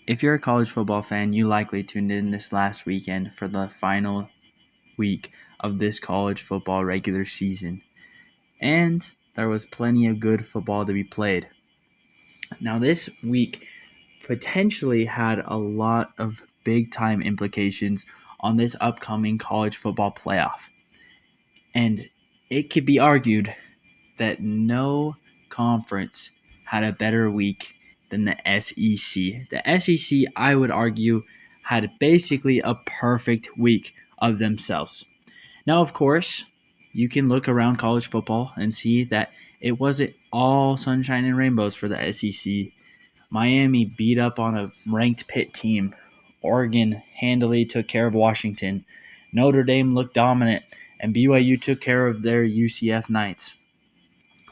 If you're a college football fan, you likely tuned in this last weekend for the final week of this college football regular season. And there was plenty of good football to be played. Now, this week potentially had a lot of big-time implications on this upcoming college football playoff. And it could be argued that no conference had a better week than the SEC. The SEC, I would argue, had basically a perfect week of themselves. Now, of course, you can look around college football and see that it wasn't all sunshine and rainbows for the SEC. Miami beat up on a ranked Pitt team. Oregon handily took care of Washington. Notre Dame looked dominant, and BYU took care of their UCF Knights.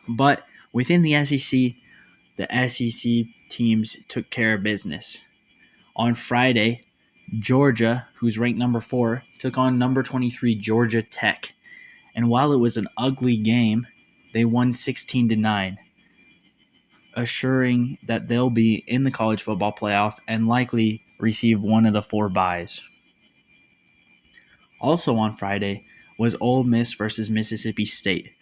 But within the SEC teams took care of business. On Friday, Georgia, who's ranked number 4, took on number 23 Georgia Tech. And while it was an ugly game, they won 16-9, assuring that they'll be in the college football playoff and likely receive one of the 4 byes. Also on Friday was Ole Miss versus Mississippi State.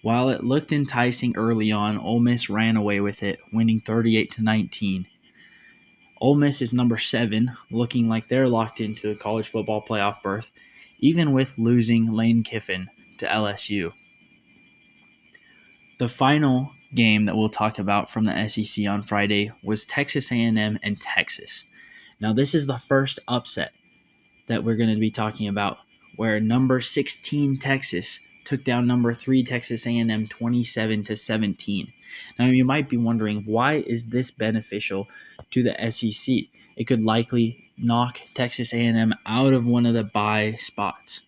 While it looked enticing early on, Ole Miss ran away with it, winning 38-19. Ole Miss is number 7, looking like they're locked into a college football playoff berth, even with losing Lane Kiffin to LSU. The final game that we'll talk about from the SEC on Friday was Texas A&M and Texas. Now, this is the first upset that we're going to be talking about, where number 16 Texas took down number 3 Texas A&M 27-17. Now, you might be wondering, why is this beneficial to the SEC? It could likely knock Texas A&M out of one of the bye spots.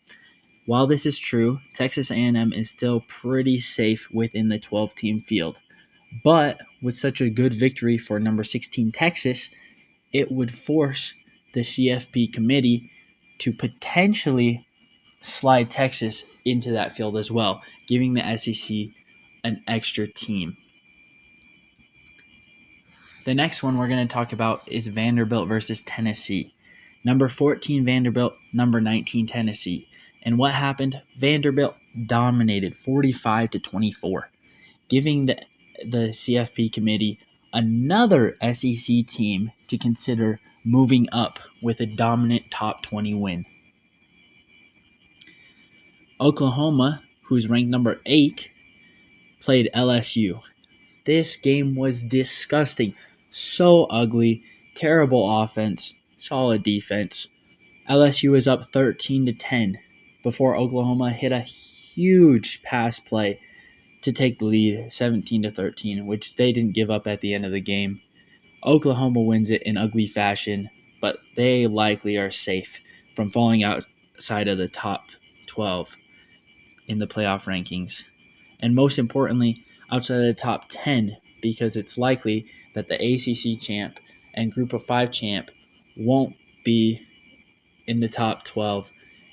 While this is true, Texas A&M is still pretty safe within the 12-team field. But with such a good victory for number 16 Texas, it would force the CFP committee to potentially slide Texas into that field as well, giving the SEC an extra team. The next one we're going to talk about is Vanderbilt versus Tennessee. Number 14 Vanderbilt, number 19 Tennessee. And what happened? Vanderbilt dominated 45-24, giving the CFP committee another SEC team to consider moving up with a dominant top 20 win. Oklahoma, who's ranked number 8, played LSU. This game was disgusting. So ugly, terrible offense, solid defense. LSU was up 13-10 before Oklahoma hit a huge pass play to take the lead 17-13, which they didn't give up at the end of the game. Oklahoma wins it in ugly fashion, but they likely are safe from falling outside of the top 12 in the playoff rankings. And most importantly, outside of the top 10, because it's likely that the ACC champ and Group of 5 champ won't be in the top 12,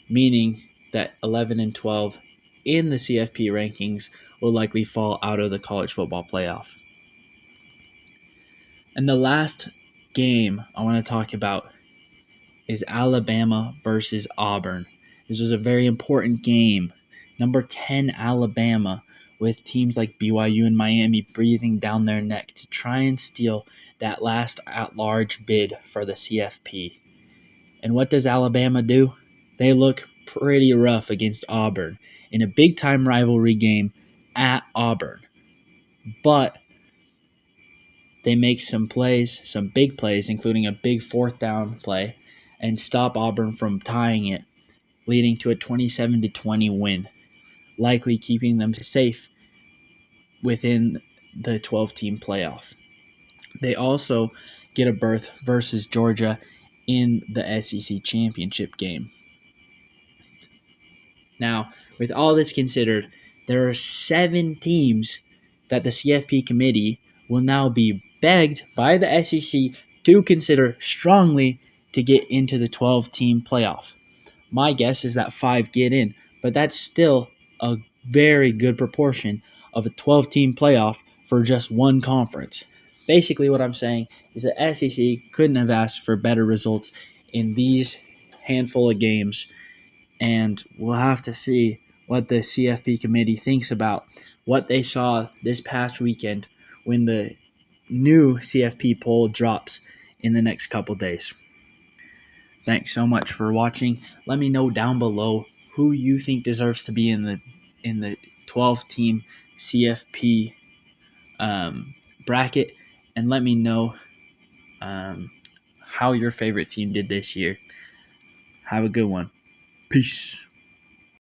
meaning that 11 and 12 in the CFP rankings will likely fall out of the college football playoff. And the last game I want to talk about is Alabama versus Auburn. This was a very important game. Number 10 Alabama, with teams like BYU and Miami breathing down their neck to try and steal that last at-large bid for the CFP. And what does Alabama do? They look pretty rough against Auburn in a big-time rivalry game at Auburn. But they make some plays, some big plays, including a big 4th down play, and stop Auburn from tying it, leading to a 27-20 win, likely keeping them safe within the 12-team playoff. They also get a berth versus Georgia in the SEC championship game. Now, with all this considered, there are 7 teams that the CFP committee will now be begged by the SEC to consider strongly to get into the 12-team playoff. My guess is that 5 get in, but that's still a very good proportion of a 12-team playoff for just one conference. Basically, what I'm saying is the SEC couldn't have asked for better results in these handful of games, and we'll have to see what the CFP committee thinks about what they saw this past weekend when the new CFP poll drops in the next couple days. Thanks so much for watching. Let me know down below who you think deserves to be in the 12-team CFP bracket, and let me know how your favorite team did this year. Have a good one. Peace.